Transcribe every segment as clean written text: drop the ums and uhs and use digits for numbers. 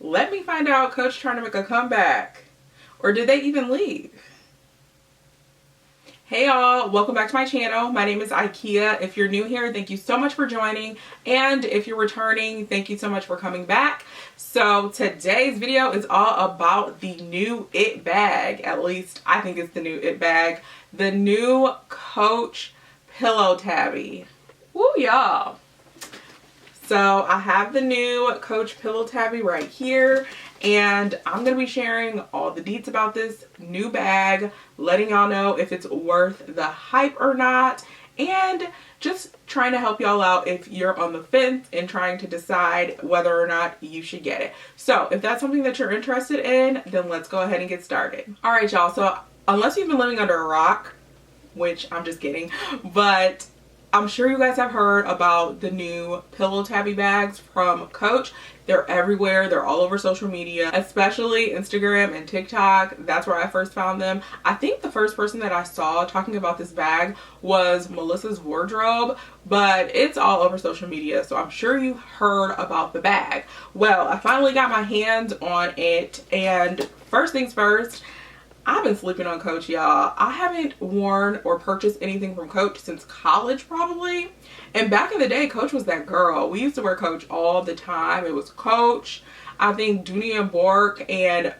Let me find out, Coach trying to make a comeback. Or did they even leave? Hey y'all, welcome back to my channel. My name is Ikea. If you're new here, thank you so much for joining. And if you're returning, thank you so much for coming back. So today's video is all about the new It bag. At least I think it's the new It bag. The new Coach Pillow Tabby. Woo, y'all. So I have the new Coach Pillow Tabby right here, and I'm going to be sharing all the deets about this new bag, letting y'all know if it's worth the hype or not, and just trying to help y'all out if you're on the fence and trying to decide whether or not you should get it. So if that's something that you're interested in, then let's go ahead and get started. All right, y'all. So unless you've been living under a rock, which I'm just kidding, but I'm sure you guys have heard about the new Pillow Tabby bags from Coach. They're everywhere. They're all over social media, especially Instagram and TikTok. That's where I first found them. I think the first person that I saw talking about this bag was Melissa's Wardrobe, but it's all over social media, so I'm sure you heard about the bag. Well, I finally got my hands on it, and first things first, I've been sleeping on Coach, y'all. I haven't worn or purchased anything from Coach since college, probably. And back in the day, Coach was that girl. We used to wear Coach all the time. It was Coach, I think Dooney and Bork, and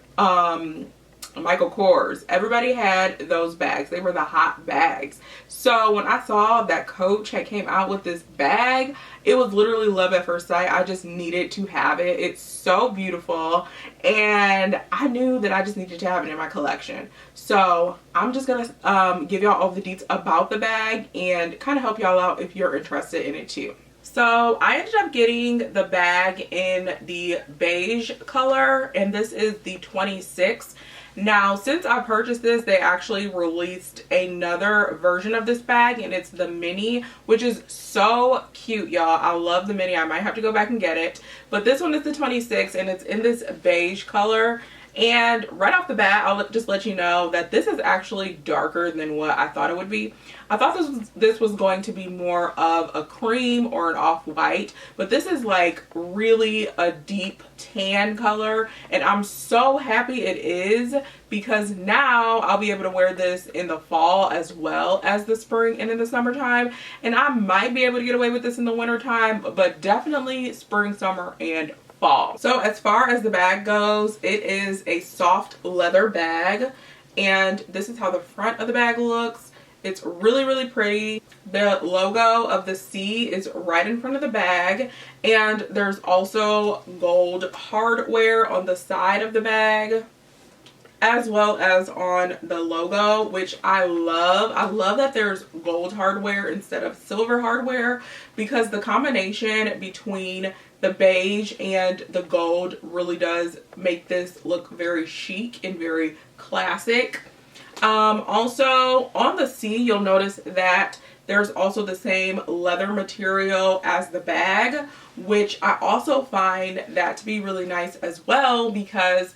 Michael Kors. Everybody had those bags. They were the hot bags. So when I saw that Coach had came out with this bag, it was literally love at first sight. I just needed to have it. It's so beautiful, and I knew that I just needed to have it in my collection. So I'm just gonna give y'all all the deets about the bag and kind of help y'all out if you're interested in it too. So I ended up getting the bag in the beige color, and this is the 26. Now, since I purchased this, they actually released another version of this bag, and it's the mini, which is so cute, y'all. I love the mini. I might have to go back and get it. But this one is the 26, and it's in this beige color. And right off the bat, I'll just let you know that this is actually darker than what I thought it would be. I thought this was going to be more of a cream or an off-white, but this is like really a deep tan color, and I'm so happy it is, because now I'll be able to wear this in the fall as well as the spring and in the summertime, and I might be able to get away with this in the wintertime, but definitely spring, summer, and fall. So as far as the bag goes, it is a soft leather bag, and this is how the front of the bag looks. It's really, really pretty. The logo of the C is right in front of the bag, and there's also gold hardware on the side of the bag, as well as on the logo, which I love. I love that there's gold hardware instead of silver hardware, because the combination between the beige and the gold really does make this look very chic and very classic. Also on the C, you'll notice that there's also the same leather material as the bag, which I also find that to be really nice as well, because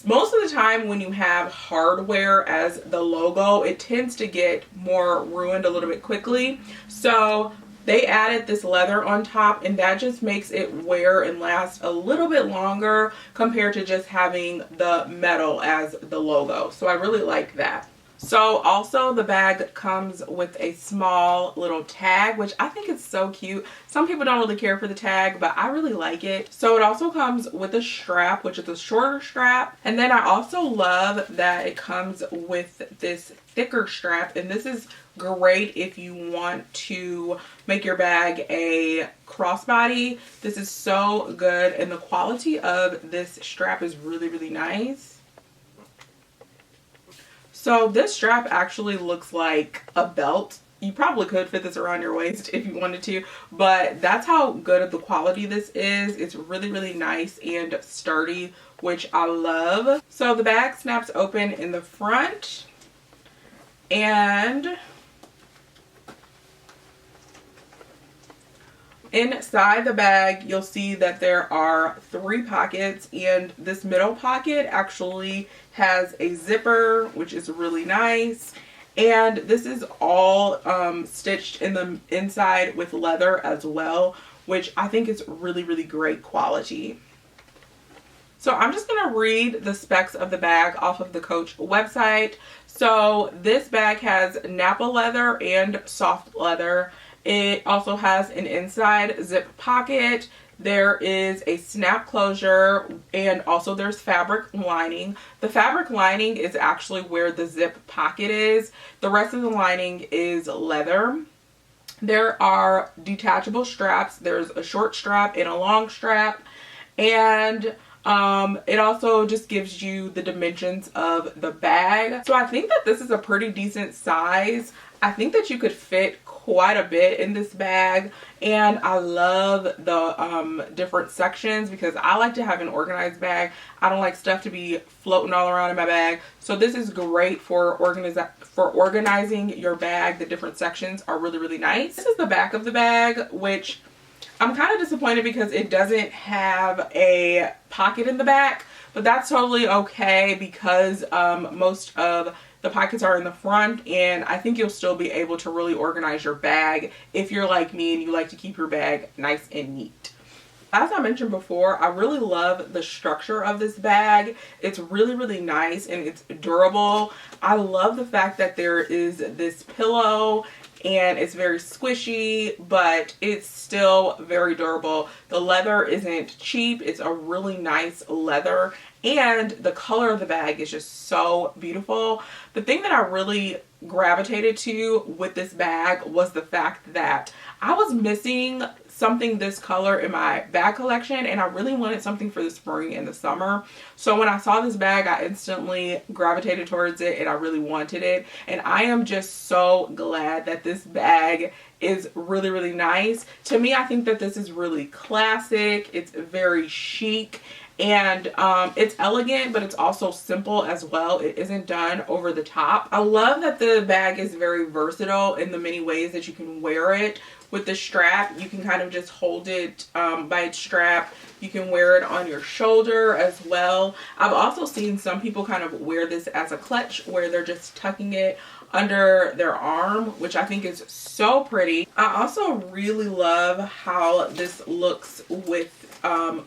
most of the time when you have hardware as the logo, it tends to get more ruined a little bit quickly. So they added this leather on top, and that just makes it wear and last a little bit longer compared to just having the metal as the logo. So I really like that. So also the bag comes with a small little tag, which I think is so cute. Some people don't really care for the tag, but I really like it. So it also comes with a strap, which is a shorter strap. And then I also love that it comes with this thicker strap, and this is great if you want to make your bag a crossbody. This is so good, and the quality of this strap is really, really nice. So this strap actually looks like a belt. You probably could fit this around your waist if you wanted to, but that's how good of the quality this is. It's really, really nice and sturdy, which I love. So the bag snaps open in the front, and inside the bag, you'll see that there are 3 pockets, and this middle pocket actually has a zipper, which is really nice. And this is all stitched in the inside with leather as well, which I think is really, really great quality. So I'm just going to read the specs of the bag off of the Coach website. So this bag has Napa leather and soft leather. It also has an inside zip pocket. There is a snap closure, and also there's fabric lining. The fabric lining is actually where the zip pocket is. The rest of the lining is leather. There are detachable straps. There's a short strap and a long strap. And it also just gives you the dimensions of the bag. So I think that this is a pretty decent size. I think that you could fit quite a bit in this bag, and I love the different sections because I like to have an organized bag. I don't like stuff to be floating all around in my bag. So this is great for organizing your bag. The different sections are really, really nice. This is the back of the bag, which I'm kind of disappointed because it doesn't have a pocket in the back, but that's totally okay because most of the pockets are in the front, and I think you'll still be able to really organize your bag if you're like me and you like to keep your bag nice and neat. As I mentioned before, I really love the structure of this bag. It's really, really nice and it's durable. I love the fact that there is this pillow and it's very squishy, but it's still very durable. The leather isn't cheap. It's a really nice leather, and the color of the bag is just so beautiful. The thing that I really gravitated to with this bag was the fact that I was missing something this color in my bag collection, and I really wanted something for the spring and the summer. So when I saw this bag, I instantly gravitated towards it and I really wanted it. And I am just so glad that this bag is really, really nice. To me, I think that this is really classic. It's very chic. And it's elegant, but it's also simple as well. It isn't done over the top. I love that the bag is very versatile in the many ways that you can wear it. With the strap, you can kind of just hold it by its strap. You can wear it on your shoulder as well. I've also seen some people kind of wear this as a clutch where they're just tucking it under their arm, which I think is so pretty. I also really love how this looks with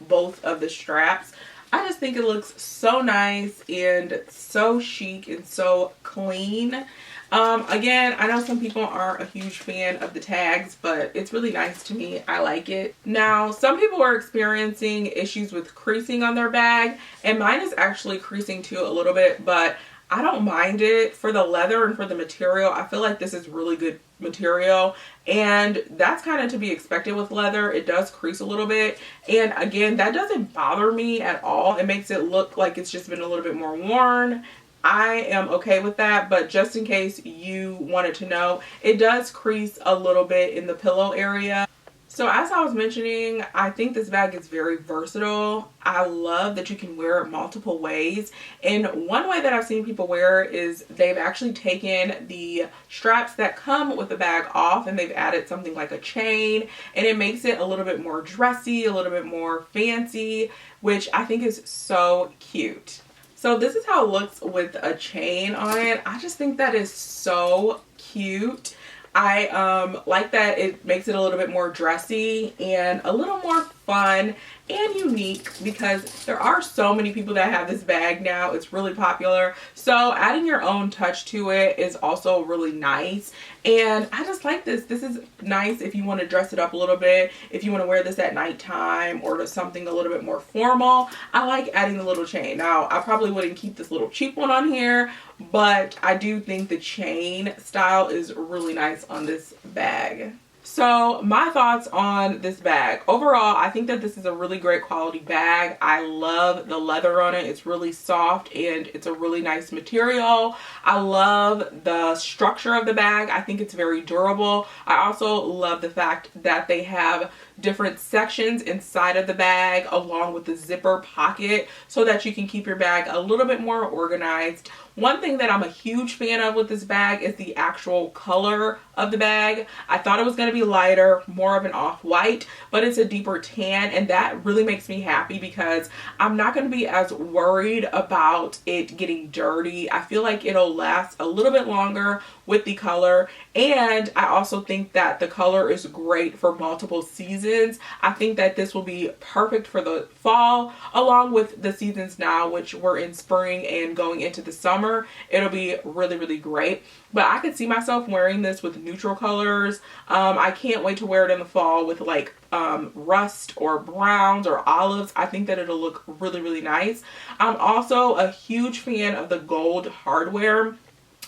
both of the straps. I just think it looks so nice and so chic and so clean. Again, I know some people aren't a huge fan of the tags, but it's really nice to me. I like it. Now, some people are experiencing issues with creasing on their bag, and mine is actually creasing too a little bit, but I don't mind it. For the leather and for the material, I feel like this is really good material, and that's kind of to be expected with leather. It does crease a little bit, and again, that doesn't bother me at all. It makes it look like it's just been a little bit more worn. I am okay with that, but just in case you wanted to know, it does crease a little bit in the pillow area. So as I was mentioning, I think this bag is very versatile. I love that you can wear it multiple ways. And one way that I've seen people wear it is they've actually taken the straps that come with the bag off and they've added something like a chain, and it makes it a little bit more dressy, a little bit more fancy, which I think is so cute. So this is how it looks with a chain on it. I just think that is so cute. I like that it makes it a little bit more dressy and a little more fun and unique, because there are so many people that have this bag now. It's really popular. So adding your own touch to it is also really nice. And I just like this. This is nice if you want to dress it up a little bit, if you want to wear this at nighttime or to something a little bit more formal. I like adding the little chain. Now, I probably wouldn't keep this little cheap one on here, but I do think the chain style is really nice on this bag. So my thoughts on this bag. Overall, I think that this is a really great quality bag. I love the leather on it. It's really soft and it's a really nice material. I love the structure of the bag. I think it's very durable. I also love the fact that they have different sections inside of the bag along with the zipper pocket so that you can keep your bag a little bit more organized. One thing that I'm a huge fan of with this bag is the actual color of the bag. I thought it was going to be lighter, more of an off-white, but it's a deeper tan, and that really makes me happy because I'm not going to be as worried about it getting dirty. I feel like it'll last a little bit longer with the color. And I also think that the color is great for multiple seasons. I think that this will be perfect for the fall, along with the seasons now, which we're in spring and going into the summer. It'll be really, really great. But I could see myself wearing this with neutral colors. I can't wait to wear it in the fall with like rust or browns or olives. I think that it'll look really, really nice. I'm also a huge fan of the gold hardware.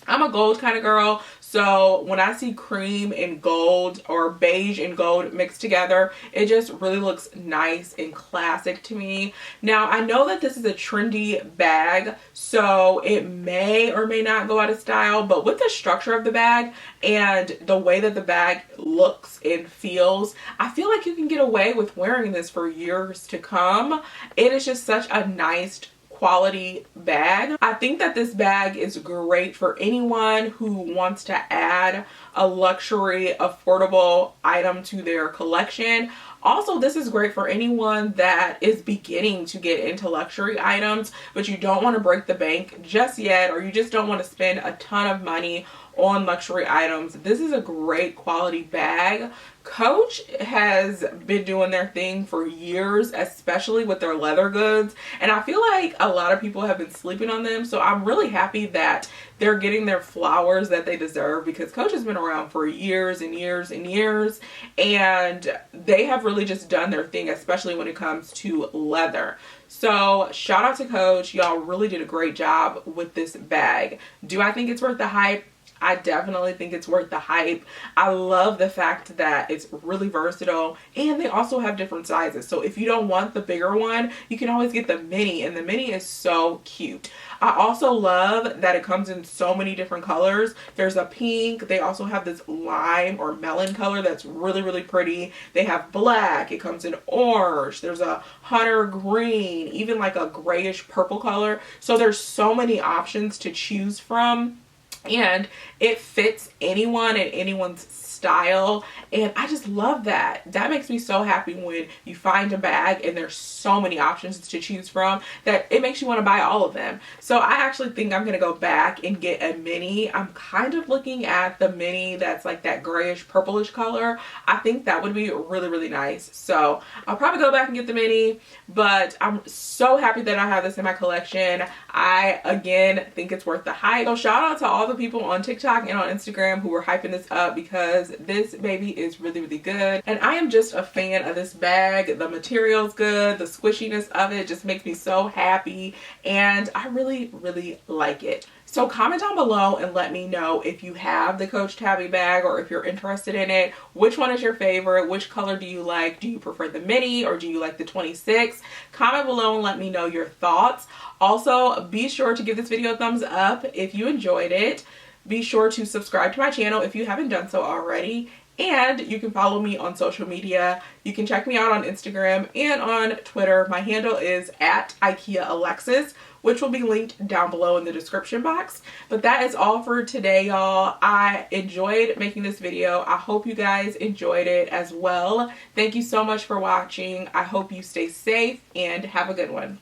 I'm a gold kind of girl, so when I see cream and gold or beige and gold mixed together, it just really looks nice and classic to me. Now, I know that this is a trendy bag, so it may or may not go out of style, but with the structure of the bag and the way that the bag looks and feels, I feel like you can get away with wearing this for years to come. It is just such a nice quality bag. I think that this bag is great for anyone who wants to add a luxury, affordable item to their collection. Also, this is great for anyone that is beginning to get into luxury items, but you don't want to break the bank just yet, or you just don't want to spend a ton of money on luxury items. This is a great quality bag. Coach has been doing their thing for years, especially with their leather goods, and I feel like a lot of people have been sleeping on them, so I'm really happy that they're getting their flowers that they deserve, because Coach has been around for years and years and years, and they have really just done their thing, especially when it comes to leather. So shout out to Coach. Y'all really did a great job with this bag. Do I think it's worth the hype? I definitely think it's worth the hype. I love the fact that it's really versatile, and they also have different sizes. So if you don't want the bigger one, you can always get the mini, and the mini is so cute. I also love that it comes in so many different colors. There's a pink. They also have this lime or melon color that's really, really pretty. They have black. It comes in orange. There's a hunter green, even like a grayish purple color. So there's so many options to choose from, and it fits anyone and anyone's style, and I just love that. That makes me so happy when you find a bag and there's so many options to choose from that it makes you want to buy all of them. So I actually think I'm gonna go back and get a mini. I'm kind of looking at the mini that's like that grayish purplish color. I think that would be really, really nice. So I'll probably go back and get the mini, but I'm so happy that I have this in my collection. I again think it's worth the hype. So shout out to all the people on TikTok and on Instagram who were hyping this up, because this baby is really, really good, and I am just a fan of this bag. The material's good, the squishiness of it just makes me so happy, and I really, really like it. So comment down below and let me know if you have the Coach Tabby bag, or if you're interested in it. Which one is your favorite? Which color do you like? Do you prefer the mini, or do you like the 26? Comment below and let me know your thoughts. Also, be sure to give this video a thumbs up if you enjoyed it. Be sure to subscribe to my channel if you haven't done so already. And you can follow me on social media. You can check me out on Instagram and on Twitter. My handle is at Ikea Alexis, which will be linked down below in the description box. But that is all for today, y'all. I enjoyed making this video. I hope you guys enjoyed it as well. Thank you so much for watching. I hope you stay safe and have a good one.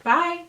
Bye.